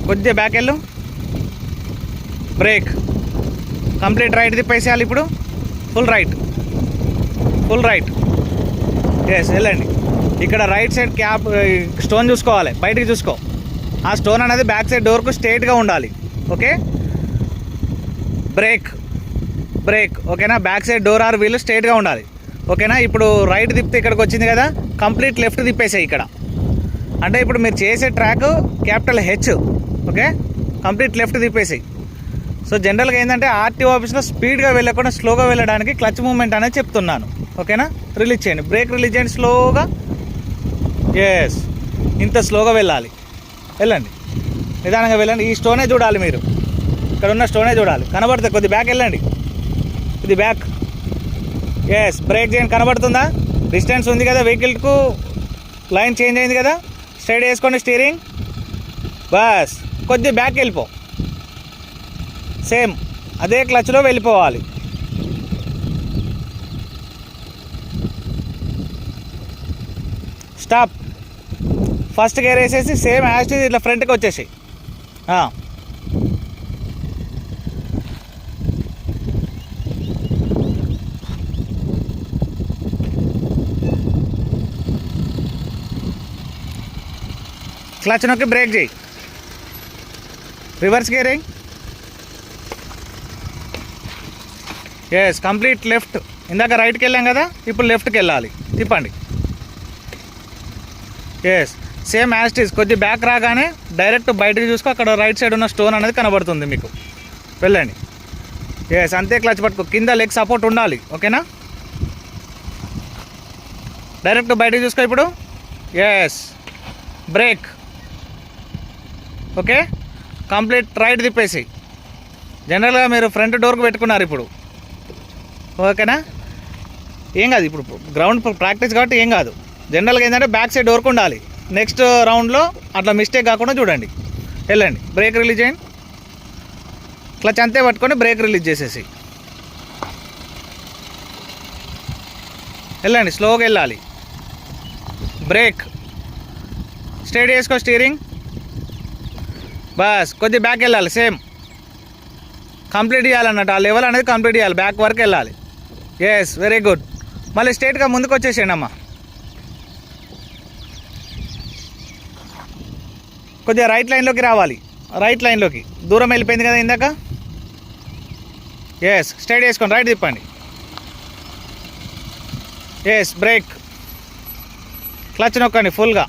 కొద్దిగా బ్యాక్ వెళ్ళు, break, complete right తిప్పేసేయాలి. ఇప్పుడు full right, full right. Yes, వెళ్ళండి. ఇక్కడ రైట్ సైడ్ క్యాప్ స్టోన్ చూసుకోవాలి, బయటికి చూసుకో. ఆ స్టోన్ అనేది బ్యాక్ సైడ్ డోర్కు స్ట్రైట్గా ఉండాలి. Okay, brake, brake. ఓకేనా, back side door or wheel స్ట్రైట్గా ఉండాలి. ఓకేనా, ఇప్పుడు రైట్ తిప్పితే ఇక్కడికి వచ్చింది కదా, కంప్లీట్ లెఫ్ట్ తిప్పేసాయి ఇక్కడ. అంటే ఇప్పుడు మీరు చేసే track capital H. Okay, complete left తిప్పేసాయి. సో జనరల్గా ఏంటంటే ఆర్టీఓ ఆఫీస్లో స్పీడ్గా వెళ్ళకుండా స్లోగా వెళ్ళడానికి క్లచ్ మూమెంట్ అనేది చెప్తున్నాను. ఓకేనా, రిలీజ్ చేయండి, బ్రేక్ రిలీజ్ చేయండి స్లోగా. ఎస్, ఇంత స్లోగా వెళ్ళాలి. వెళ్ళండి, నిదానంగా వెళ్ళండి. ఈ స్టోనే చూడాలి మీరు, ఇక్కడ ఉన్న స్టోనే చూడాలి. కనబడుతుంది, కొద్ది బ్యాక్ వెళ్ళండి, కొద్ది బ్యాక్. ఎస్, బ్రేక్ చేయండి. కనబడుతుందా? డిస్టెన్స్ ఉంది కదా, వెహికల్కు లైన్ చేంజ్ అయింది కదా. స్ట్రైట్ వేసుకోండి స్టీరింగ్. బస్ కొద్ది బ్యాక్ వెళ్ళిపో. సేమ్ అదే క్లచ్లో వెళ్ళిపోవాలి. స్టాప్. ఫస్ట్ గేర్ వేసేసి సేమ్ యాజ్ ఇట్లా ఫ్రంట్కి వచ్చేసి. క్లచ్ నొక్కి బ్రేక్ చేయి. Reverse gearing. Yes, complete left. ఇందాక రైట్కి వెళ్ళాం కదా, ఇప్పుడు లెఫ్ట్కి వెళ్ళాలి. తిప్పండి. Yes, same as it is. కొద్ది బ్యాక్ రాగానే డైరెక్ట్ బయటకు చూసుకో, అక్కడ రైట్ సైడ్ ఉన్న స్టోన్ అనేది కనబడుతుంది మీకు. వెళ్ళండి. ఎస్, అంతే. క్లచ్ పట్టుకో, కింద లెగ్ సపోర్ట్ ఉండాలి. ఓకేనా, డైరెక్ట్ బయటకు చూసుకో ఇప్పుడు. Yes, break. Okay, complete right తిప్పేసి. జనరల్గా మీరు ఫ్రంట్ డోర్కు పెట్టుకున్నారు ఇప్పుడు. ఓకేనా, ఏం కాదు, ఇప్పుడు గ్రౌండ్ ప్రాక్టీస్ కాబట్టి ఏం కాదు. జనరల్గా ఏంటంటే బ్యాక్ సైడ్ డోర్కు ఉండాలి. నెక్స్ట్ రౌండ్లో అట్లా మిస్టేక్ కాకుండా చూడండి. వెళ్ళండి, బ్రేక్ రిలీజ్ చేయండి. క్లచ్ అంతే పట్టుకొని బ్రేక్ రిలీజ్ చేసేసి వెళ్ళండి. స్లోగా వెళ్ళాలి. బ్రేక్, స్ట్రైట్ చేసుకో స్టీరింగ్. బస్ కొద్ది బ్యాక్ వెళ్ళాలి. సేమ్ కంప్లీట్ చేయాలన్నట్టు, ఆ లెవెల్ అనేది కంప్లీట్ చేయాలి. బ్యాక్ వరకు వెళ్ళాలి. Yes, very good. మళ్ళీ స్ట్రైట్గా ముందుకు వచ్చేసేయండి అమ్మ. కొద్దిగా రైట్ లైన్లోకి రావాలి. రైట్ లైన్లోకి దూరం వెళ్ళిపోయింది కదా ఇందాక. ఎస్, స్ట్రైట్ వేసుకోండి, రైట్ తిప్పండి. ఎస్, బ్రేక్, క్లచ్ నొక్కండి ఫుల్గా.